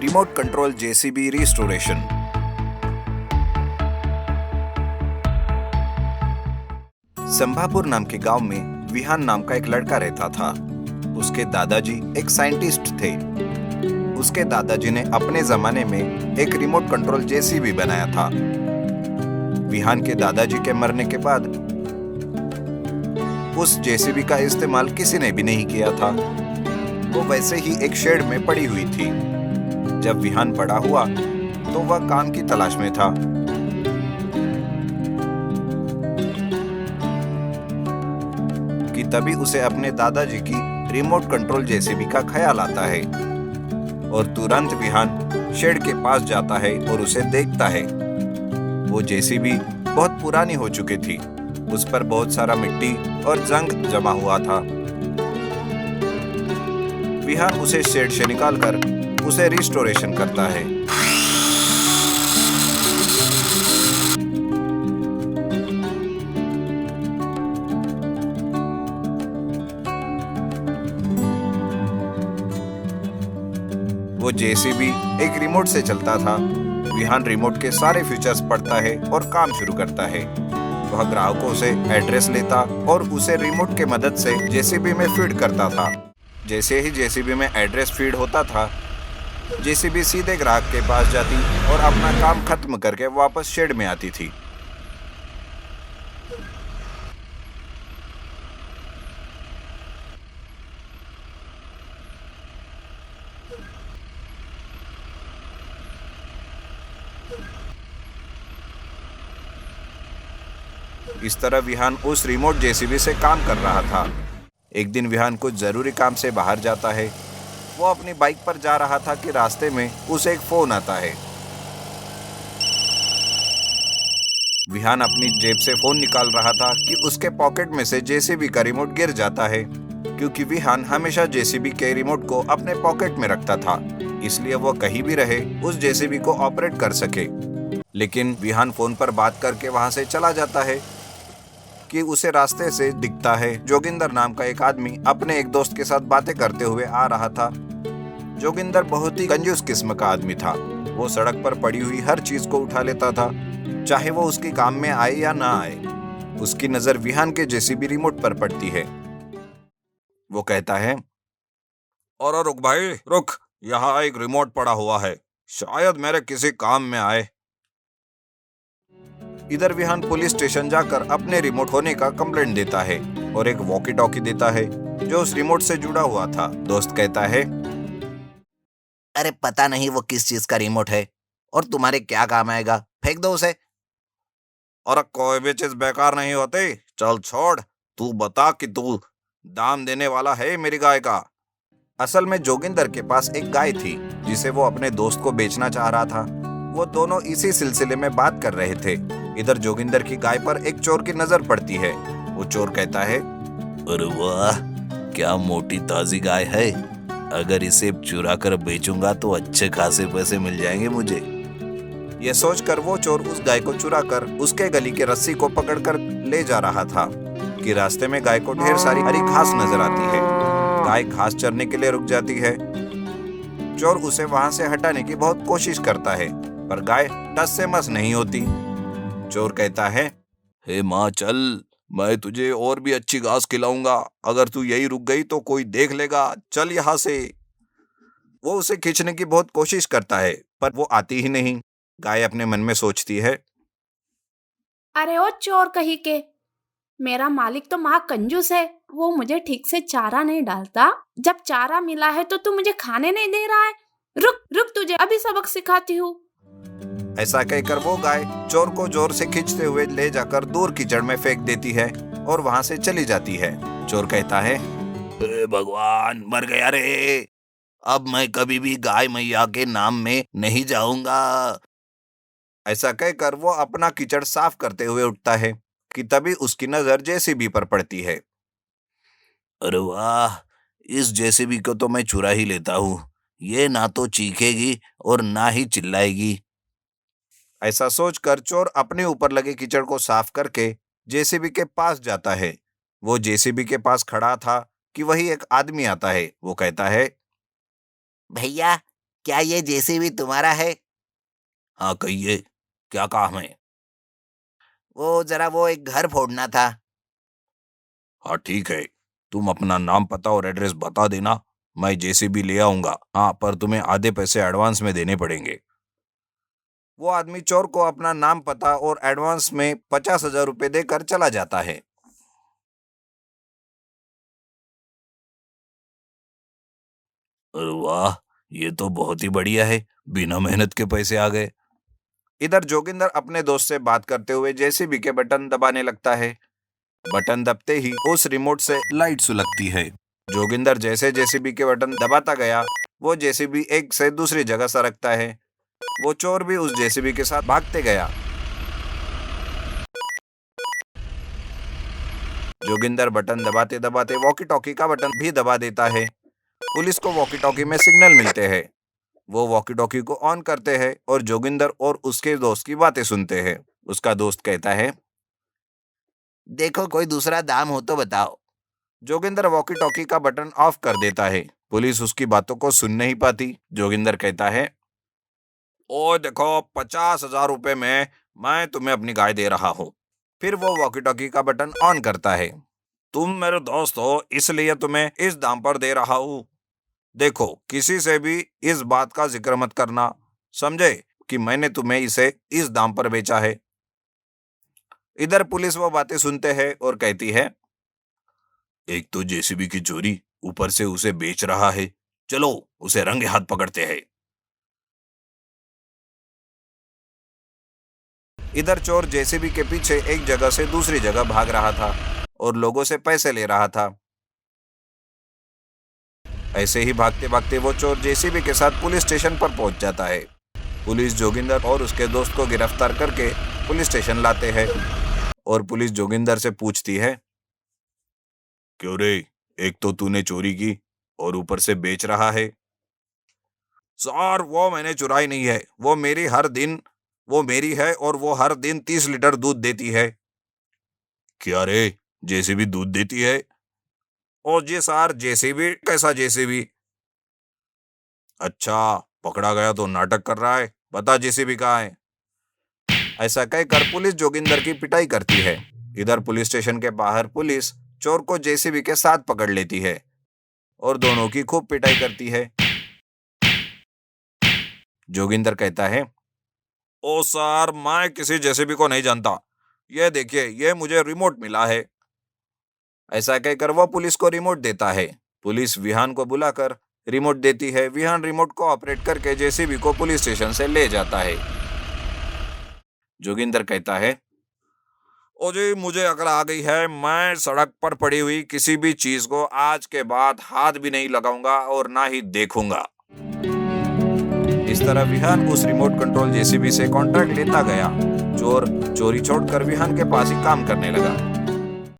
Remote control JCB restoration. Sambhapur नाम के गांव में विहान नाम का एक लड़का रहता था। उसके दादाजी एक साइंटिस्ट थे। उसके दादाजी ने अपने जमाने में एक रिमोट कंट्रोल जेसीबी बनाया था। विहान के दादाजी के मरने के बाद उस जेसीबी का इस्तेमाल किसी ने भी नहीं किया था। वो वैसे ही एक शेड में पड़ी हुई थी। जब विहान बड़ा हुआ तो वह काम की तलाश में था। कि तभी उसे अपने दादाजी की रिमोट कंट्रोल जेसीबी का ख्याल आता है और तुरंत विहान शेड के पास जाता है और उसे देखता है। वो जेसीबी बहुत पुरानी हो चुकी थी। उस पर बहुत सारा मिट्टी और जंग जमा हुआ था। विहान उसे शेड से निकालकर उसे रिस्टोरेशन करता है। वो जेसीबी एक रिमोट से चलता था। विहान रिमोट के सारे फीचर्स पढ़ता है और काम शुरू करता है। वह ग्राहकों से एड्रेस लेता और उसे रिमोट के मदद से जेसीबी में फीड करता था। जैसे ही जेसीबी में एड्रेस फीड होता था, जेसीबी सीधे ग्राहक के पास जाती और अपना काम खत्म करके वापस शेड में आती थी। इस तरह विहान उस रिमोट जेसीबी से काम कर रहा था। एक दिन विहान कुछ जरूरी काम से बाहर जाता है। वो अपनी बाइक पर जा रहा था कि रास्ते में उसे एक फोन आता है। विहान अपनी जेब से फोन निकाल रहा था कि उसके पॉकेट में से जेसीबी का रिमोट गिर जाता है। क्योंकि विहान हमेशा जेसीबी के रिमोट को अपने पॉकेट में रखता था, इसलिए वो कहीं भी रहे उस जेसीबी को ऑपरेट कर सके। लेकिन विहान फोन पर बात करके वहां से चला जाता है कि उसे रास्ते से दिखता है जोगिंदर नाम का एक आदमी अपने एक दोस्त के साथ बातें करते हुए आ रहा था। जोगिंदर बहुत ही कंजूस किस्म का आदमी था। वो सड़क पर पड़ी हुई हर चीज को उठा लेता था, चाहे वो उसके काम में आए या ना आए। उसकी नजर विहान के जेसीबी रिमोट पर पड़ती है। वो कहता है, और रुक भाई रुक, यहाँ एक रिमोट पड़ा हुआ है, शायद मेरे किसी काम में आए। इधर विहान पुलिस स्टेशन जाकर अपने रिमोट होने का कंप्लेंट देता है और एक वॉकी टॉकी देता है जो उस रिमोट से जुड़ा हुआ था। दोस्त कहता है, अरे पता नहीं वो किस चीज का रिमोट है और तुम्हारे क्या काम आएगा, फेंक दो उसे। और कोई भी चीज बेकार नहीं होती, चल छोड़, तू बता कि तू दाम देने वाला है मेरी गाय का। असल में जोगिंदर के पास एक गाय थी जिसे वो अपने दोस्त को बेचना चाह रहा था। वो दोनों इसी सिलसिले में बात कर रहे थे। इधर जोगिंदर की गाय पर एक चोर की नजर पड़ती है। वो चोर कहता है, अरे वाह, क्या मोटी ताजी गाय है। अगर इसे चुरा कर बेचूंगा तो अच्छे खासे पैसे मिल जाएंगे मुझे। ये सोचकर वो चोर उस गाय को चुरा कर उसके गली के रस्सी को पकड़कर ले जा रहा था कि रास्ते में गाय को ढेर सारी हरी घास नजर आती है। गाय घास चरने के लिए रुक जाती है। चोर उसे वहां से हटाने की बहुत कोशिश करता है, पर गाय टस से मस नहीं होती। चोर कहता है, हे माँ चल, मैं तुझे और भी अच्छी घास खिलाऊंगा। अगर तू यही रुक गई तो कोई देख लेगा, चल यहाँ से। वो उसे खींचने की बहुत कोशिश करता है, पर वो आती ही नहीं। गाय अपने मन में सोचती है, अरे ओ चोर कहीं के, मेरा मालिक तो महा कंजूस है। वो मुझे ठीक से चारा नहीं डालता। जब चारा मिला है तो तू मुझे खाने नहीं दे रहा है। रुक रुक, तुझे अभी सबक सिखाती हूँ। ऐसा कहकर वो गाय चोर को जोर से खींचते हुए ले जाकर दूर कीचड़ में फेंक देती है और वहां से चली जाती है। चोर कहता है, हे भगवान, मर गया रे। अब मैं कभी भी गाय मैया के नाम में नहीं जाऊंगा। ऐसा कहकर वो अपना कीचड़ साफ करते हुए उठता है कि तभी उसकी नजर जेसीबी पर पड़ती है। अरे वाह, इस जेसीबी को तो मैं चुरा ही लेता हूँ। ये ना तो चीखेगी और ना ही चिल्लाएगी। ऐसा सोचकर चोर अपने ऊपर लगे कीचड़ को साफ करके जेसीबी के पास जाता है। वो जेसीबी के पास खड़ा था कि वही एक आदमी आता है। वो कहता है, भैया, क्या ये जेसीबी तुम्हारा है? हाँ कहिए, क्या काम है? वो एक घर फोड़ना था। हाँ ठीक है, तुम अपना नाम पता और एड्रेस बता देना, मैं जेसीबी ले आऊंगा। हाँ, पर तुम्हें आधे पैसे एडवांस में देने पड़ेंगे। वो आदमी चोर को अपना नाम पता और एडवांस में 50,000 रुपये देकर चला जाता है। अरे वाह, ये तो बहुत ही बढ़िया है, बिना मेहनत के पैसे आ गए। इधर जोगिंदर अपने दोस्त से बात करते हुए जेसीबी के बटन दबाने लगता है। बटन दबते ही उस रिमोट से लाइट सुलगती है। जोगिंदर जैसे जेसीबी के बटन दबाता गया, वो जेसीबी एक से दूसरी जगह सरकता है। वो चोर भी उस जेसीबी के साथ भागते गया। जोगिंदर बटन दबाते दबाते वॉकी टॉकी का बटन भी दबा देता है। पुलिस को वॉकी टॉकी में सिग्नल मिलते हैं। वो वॉकी टॉकी को ऑन करते हैं और जोगिंदर और उसके दोस्त की बातें सुनते हैं। उसका दोस्त कहता है, देखो कोई दूसरा दाम हो तो बताओ। जोगिंदर वॉकी टॉकी का बटन ऑफ कर देता है। पुलिस उसकी बातों को सुन नहीं पाती। जोगिंदर कहता है, ओ देखो, 50,000 रुपए में मैं तुम्हें अपनी गाय दे रहा हूँ। फिर वो वॉकी टॉकी का बटन ऑन करता है। तुम मेरे दोस्त हो, इसलिए तुम्हें इस दाम पर दे रहा हूँ। देखो, किसी से भी इस बात का जिक्र मत करना, समझे, कि मैंने तुम्हें इसे इस दाम पर बेचा है। इधर पुलिस वो बातें सुनते हैं और कहती है, एक तो जेसीबी की चोरी, ऊपर से उसे बेच रहा है। चलो उसे रंगे हाथ पकड़ते हैं। इधर चोर जेसीबी के पीछे एक जगह से दूसरी जगह भाग रहा था और लोगों से पैसे ले रहा था। ऐसे ही भागते भागते वो चोर जेसीबी के साथ पुलिस स्टेशन पर पहुंच जाता है। पुलिस जोगिंदर और उसके दोस्त को गिरफ्तार करके पुलिस स्टेशन लाते हैं और पुलिस जोगिंदर से पूछती है, क्यों रे, एक तो तूने चोरी की और ऊपर से बेच रहा है। सर, वो मैंने चुराई नहीं है, वो मेरी है और वो हर दिन 30 लीटर दूध देती है। क्या रे, जेसीबी दूध देती है? ओ जी सर, जेसीबी? कैसा जेसीबी? अच्छा, पकड़ा गया तो नाटक कर रहा है, बता जेसीबी कहाँ है। ऐसा कहकर पुलिस जोगिंदर की पिटाई करती है। इधर पुलिस स्टेशन के बाहर पुलिस चोर को जेसीबी के साथ पकड़ लेती है और दोनों की खूब पिटाई करती है। जोगिंदर कहता है, ओ सर, मैं किसी जेसीबी को नहीं जानता, ये देखिए, ये मुझे रिमोट मिला है। ऐसा कहकर वह पुलिस को रिमोट देता है। पुलिस विहान को बुलाकर रिमोट देती है। विहान रिमोट को ऑपरेट करके जेसीबी को पुलिस स्टेशन से ले जाता है। जोगिंदर कहता है, ओ जी, मुझे अकल आ गई है, मैं सड़क पर पड़ी हुई किसी भी चीज को आज के बाद हाथ भी नहीं लगाऊंगा और ना ही देखूंगा। इस तरह विहान उस रिमोट कंट्रोल जेसीबी से कॉन्ट्रैक्ट लेता गया। चोर चोरी छोड़कर विहान के पास ही काम करने लगा।